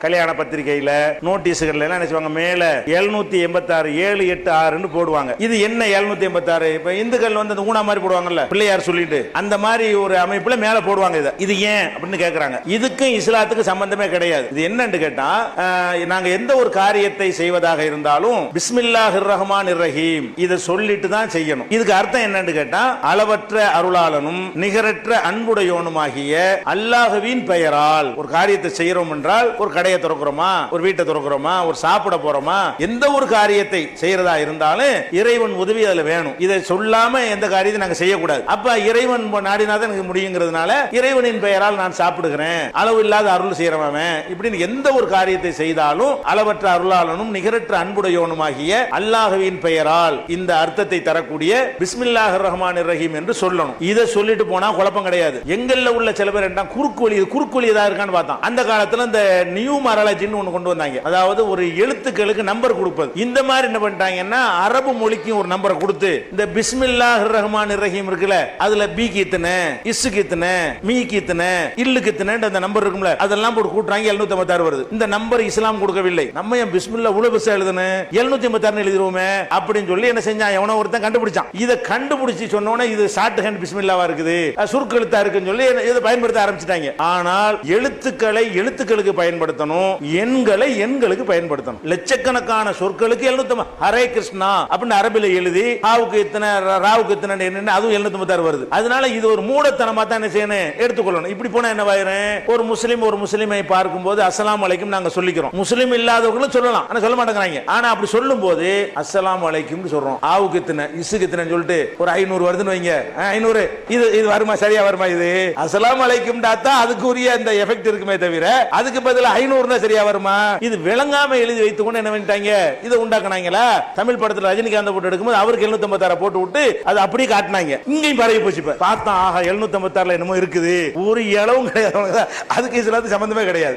கல்யாண பத்திரிகையில நோட்டீஸ்கள் எல்லாம் நினைச்சுவாங்க மேல 786 786 போடுவாங்க. இது என்ன 786? இப்ப இந்துக்கள் வந்து அந்த ஊனா மாதிரி போடுவாங்கல்ல, பிள்ளையார் சொல்லிட்டு அந்த மாதிரி ஒரு அமைப்புல மேல போடுவாங்க. இது ஏன் அப்படின்னு கேக்குறாங்க. இதுக்கும் இஸ்லாத்துக்கு சம்பந்தமே கிடையாது. இது என்னன்னு கேட்டா, நாங்க எந்த ஒரு காரியத்தை செய்வதாக இருந்தாலும் பிஸ்மில்லாஹிர் ரஹ்மானிர் ரஹீம் இதை சொல்லிட்டு தான் செய்யணும். இதுக்கு அர்த்தம் என்னன்னு கேட்டா, அளவற்ற அருளாளனும் நிகரற்ற அன்புடையோனுமாகிய அல்லாஹ்வின் பெயரால் ஒரு காரியத்தை செய்யறோம் என்றால், ஒரு கடையை திறக்கிறோமா, ஒரு வீட்டை திறக்கிறோமா, ஒரு சாப்பிட போறோமா, எந்த ஒரு காரியத்தை செய்யறதா இருந்தாலும் இறைவன் உதவி அதுல வேணும். இதை சொல்லாம எந்த காரியத்தை நாங்க செய்யக்கூடாது. அப்ப இறைவன் நாடினாதான் எனக்கு முடியுங்கிறதுனால இறைவனின் பெயரால் நான் சாப்பிடுகிறேன், அளவு இல்லாத அருள் செய்யறவன் இப்படின்னு எந்த ஒரு காரியத்தை செய்தாலும் அளவற்ற அருளாளனும் நிகரற்ற அன்புடையோனுமாகிய அல்லாஹ்வின் பெயரால் இந்த அர்த்தத்தை தரக்கூடிய பிஸ்மில்லாஹிர் ரஹ்மானிர் ரஹீம் என்று சொல்லணும். இதை சொல்லிட்டு போனா குழப்பம் கிடையாது. எங்கள்ல உள்ள சில பேர் என்ன குறுக்கு வழி ஏதாவது இருக்கான்னு பார்த்தான். அந்த காலத்துல இந்த நியூமராலஜின்னு ஒன்னு கொண்டு வந்தாங்க. அதாவது ஒரு எழுத்துக்களுக்கு நம்பர் கொடுப்பது. இந்த மாதிரி என்ன பண்ணிட்டாங்கன்னா, அரபு மொழிக்கு ஒரு நம்பரை கொடுத்து இந்த பிஸ்மில்லாஹிர் ரஹ்மானிர் ரஹீம் இருக்குல்ல, அதுல பி க்கு இத்தனை, இஸ்ஸுக்கு இத்தனை, மீ க்கு இத்தனை, இல்லுக்கு இத்தனை அந்த நம்பர் இருக்கும்ல, அதெல்லாம் போட்டு கூட்டுறாங்க. 756 வருது. இந்த நம்பர் இஸ்லாம் கொடுக்கவில்லை. நம்ம ஏன் பிஸ்மில்லா உல பிஸ்ஸா எழுதணும், 756 எழுதிருவோமே அப்படின்னு சொல்லி என்ன செஞ்சான், எவனோ ஒருத்தன் கண்டுபிடிச்சான். இதை கண்டுபிடிச்சு சொன்னோன்னே இது ஷார்ட் ஹேண்ட் பிஸ்மில்லாவா இருக்குது, சுருக்கெழுத்தா இருக்குன்னு சொல்லி இதை பயன்படுத்த ஆரம்பிச்சிட்டாங்க. ஆனால் எழுத்துக்களை எழுத்துக்களுக்கு பயன்படுத்தணும், எண்களை எண்களுக்கு பயன்படுத்தணும். லட்சக்கணக்கான சொற்களுக்கு 750 ஹரே கிருஷ்ணா அப்படின்னு அரபில எழுதி ஹாவுக்கு இத்தனை ராவுக்கு இத்தனை அதுவும் 756 வருது. அதனால இது ஒரு மூடத்தனமா தான் என்ன செய்யணும், எடுத்துக்கொள்ளணும். இப்படி போனா என்ன ஆயிரும், ஒரு முஸ்லிமை பார்க்கும்போது அஸ்ஸலாமு அலைக்கும் நாங்க சொல்லிக்கிறோம். முஸ்லிம் இல்லாதவங்களும் சொல்லலாம், ஆனா சொல்ல மாட்டேங்கிறாங்க. ஆனா அப்படி சொல்லும் போது அஸ்ஸலாமு அலைக்கும் சொல்றோம், ஆவுக்கு இத்தனை இஸ்ஸுக்கு இத்தனை சொல்லிட்டு ஒரு 500 வருதுன்னு வைங்க, 500 இது வருமா, சரியா வருமா? இது அஸ்ஸலாமு அலைக்கும் டாத்தா அதுக்குரிய அந்த எஃபெக்ட் இருக்குமே தவிர அதுக்கு பதிலா 500 சரியா வருமா? இது விளங்காம எழுதி வைத்துக் கொண்டு என்ன பண்ணிட்டாங்க, இதை உண்டாக்குனாங்களா. தமிழ் படத்துல ரஜினிகாந்த் போட்டு எடுக்கும்போது அவருக்கு 756 போட்டு விட்டு அது அப்படியே காட்டினாங்க. இங்கேயும் பரவி போச்சு. பார்த்தா ஆஹா 756 என்னமோ இருக்குது, ஒரு இளவும் கிடையாது. அதுக்கு இஸ்லாத்துக்கு சம்பந்தமே கிடையாது.